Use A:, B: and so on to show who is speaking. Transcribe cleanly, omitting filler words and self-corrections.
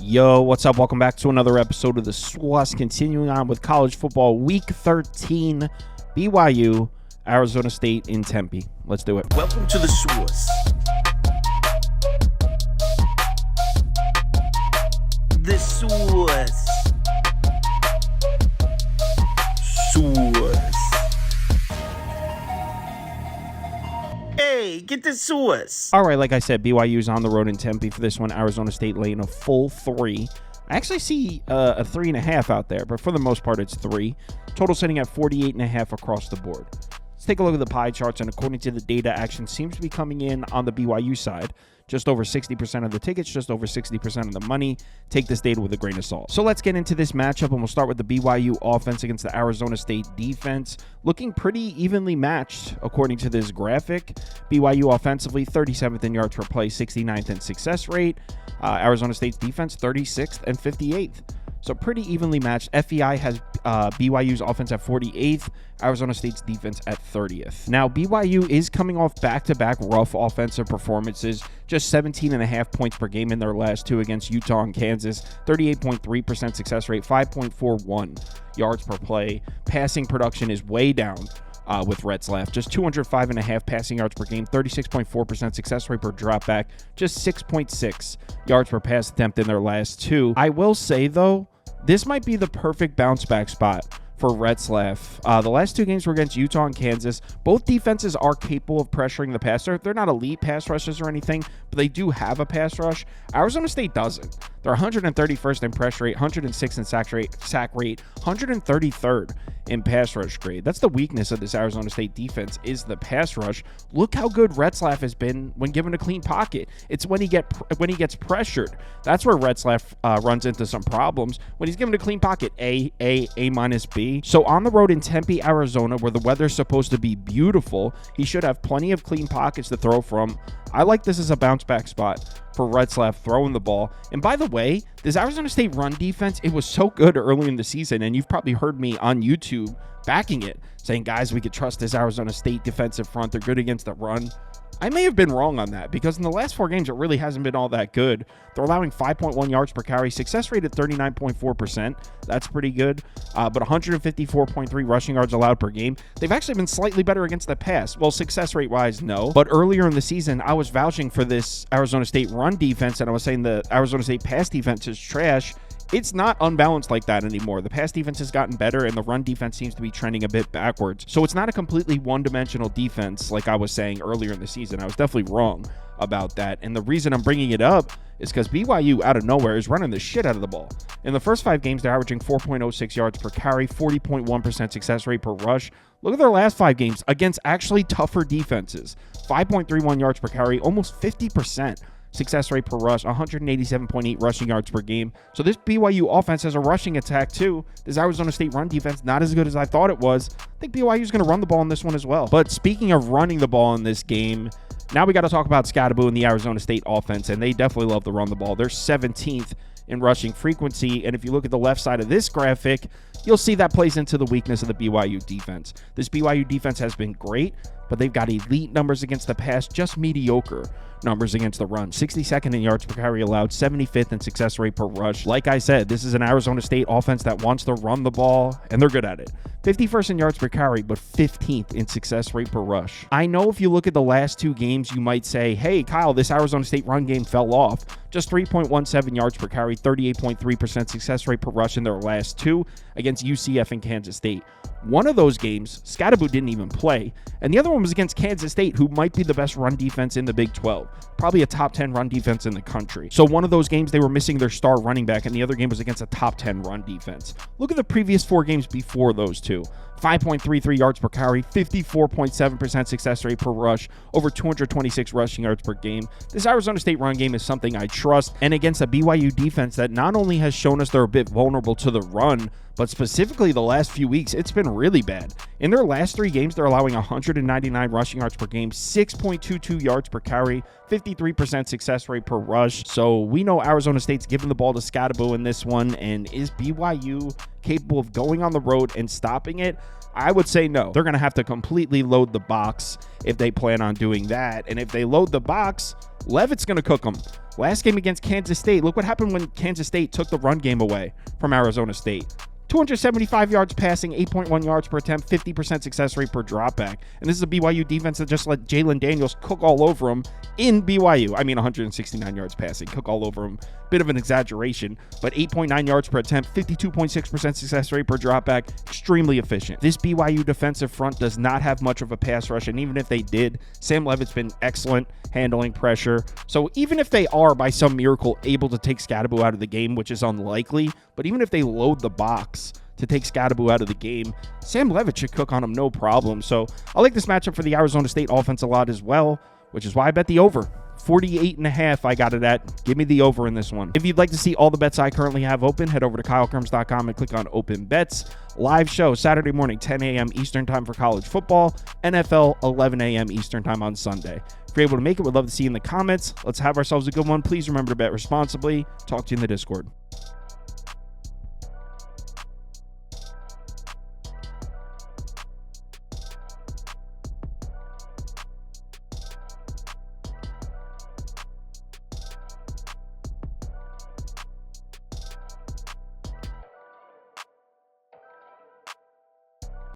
A: Yo, what's up? Welcome back to another episode of the SWAS. Continuing on with college football week 13, BYU, Arizona State in Tempe. Let's do it.
B: Welcome to the SWAS. The SWAS. SWAS. Hey, get the SWAS.
A: All right, like I said, BYU's on the road in Tempe for this one. Arizona State laying a full 3. I actually see a 3.5 out there, but for the most part, it's 3. Total sitting at 48.5 across the board. Let's take a look at the pie charts, and according to the data, action seems to be coming in on the BYU side. Just over 60% of the tickets, just over 60% of the money. Take this data with a grain of salt. So let's get into this matchup, and we'll start with the BYU offense against the Arizona State defense. Looking pretty evenly matched, according to this graphic. BYU offensively, 37th in yards per play, 69th in success rate. Arizona State's defense, 36th and 58th. So pretty evenly matched. FEI has BYU's offense at 48th, Arizona State's defense at 30th. Now, BYU is coming off back-to-back rough offensive performances, just 17.5 points per game in their last 2 against Utah and Kansas, 38.3% success rate, 5.41 yards per play. Passing production is way down with Retzlaff, just 205.5 passing yards per game, 36.4% success rate per dropback, just 6.6 yards per pass attempt in their last 2. I will say, though, this might be the perfect bounce back spot for Retzlaff. The last 2 games were against Utah and Kansas. Both defenses are capable of pressuring the passer. They're not elite pass rushers or anything, but they do have a pass rush. Arizona State doesn't. They're 131st in pressure rate, 106th in sack rate, 133rd in pass rush grade. That's the weakness of this Arizona State defense, is the pass rush. Look how good Retzlaff has been when given a clean pocket. It's when he gets pressured. That's where Retzlaff runs into some problems. When he's given a clean pocket, A minus B. So on the road in Tempe, Arizona, where the weather's supposed to be beautiful, he should have plenty of clean pockets to throw from. I like this as a bounce back spot for Retzlaff throwing the ball. And by the way, this Arizona State run defense, it was so good early in the season, and you've probably heard me on YouTube backing it, saying, guys, we could trust this Arizona State defensive front. They're good against the run. I may have been wrong on that, because in the last 4 games, it really hasn't been all that good. They're allowing 5.1 yards per carry, success rate at 39.4%. That's pretty good, but 154.3 rushing yards allowed per game. They've actually been slightly better against the pass. Well, success rate-wise, no. But earlier in the season, I was vouching for this Arizona State run defense, and I was saying the Arizona State pass defense is trash. It's not unbalanced like that anymore. The pass defense has gotten better, and the run defense seems to be trending a bit backwards. So it's not a completely one-dimensional defense like I was saying earlier in the season. I was definitely wrong about that. And the reason I'm bringing it up is because BYU, out of nowhere, is running the shit out of the ball. In the first 5 games, they're averaging 4.06 yards per carry, 40.1% success rate per rush. Look at their last 5 games against actually tougher defenses. 5.31 yards per carry, almost 50%. Success rate per rush, 187.8 rushing yards per game. So this BYU offense has a rushing attack too. This Arizona State run defense, not as good as I thought it was. I think BYU is going to run the ball in this one as well. But speaking of running the ball in this game, now we got to talk about Scadaboo and the Arizona State offense, and they definitely love to run the ball. They're 17th in rushing frequency, and if you look at the left side of this graphic, you'll see that plays into the weakness of the BYU defense. This BYU defense has been great, but they've got elite numbers against the pass, just mediocre numbers against the run. 62nd in yards per carry allowed, 75th in success rate per rush. Like I said, this is an Arizona State offense that wants to run the ball, and they're good at it. 51st in yards per carry, but 15th in success rate per rush. I know if you look at the last 2 games, you might say, hey, Kyle, this Arizona State run game fell off. Just 3.17 yards per carry, 38.3% success rate per rush in their last 2 against UCF and Kansas State. One of those games, Scadaboo didn't even play, and the other one was against Kansas State, who might be the best run defense in the Big 12. Probably a top 10 run defense in the country. So one of those games, they were missing their star running back, and the other game was against a top 10 run defense. Look at the previous 4 games before those 2. 5.33 yards per carry, 54.7% success rate per rush, over 226 rushing yards per game. This Arizona State run game is something I trust, and against a BYU defense that not only has shown us they're a bit vulnerable to the run, but specifically the last few weeks, it's been really bad. In their last 3 games, they're allowing 199 rushing yards per game, 6.22 yards per carry, 53% success rate per rush. So we know Arizona State's giving the ball to Scadaboo in this one, and is BYU capable of going on the road and stopping it? I would say no. They're going to have to completely load the box if they plan on doing that. And if they load the box, Levitt's going to cook them. Last game against Kansas State, look what happened when Kansas State took the run game away from Arizona State. 275 yards passing, 8.1 yards per attempt, 50% success rate per dropback. And this is a BYU defense that just let Jalen Daniels cook all over him in BYU. I mean, 169 yards passing, cook all over him. Bit of an exaggeration, but 8.9 yards per attempt, 52.6% success rate per dropback, extremely efficient. This BYU defensive front does not have much of a pass rush, and even if they did, Sam Levitt's been excellent handling pressure. So even if they are, by some miracle, able to take Scadaboo out of the game, which is unlikely, but even if they load the box to take Scadaboo out of the game, Sam Levitt should cook on him no problem. So I like this matchup for the Arizona State offense a lot as well, which is why I bet the over. 48.5 I got it at. Give me the over in this one. If you'd like to see all the bets I currently have open, head over to KyleKirms.com and click on Open Bets. Live show Saturday morning, 10 a.m. Eastern time for college football. NFL, 11 a.m. Eastern time on Sunday. If you're able to make it, we'd love to see you in the comments. Let's have ourselves a good one. Please remember to bet responsibly. Talk to you in the Discord.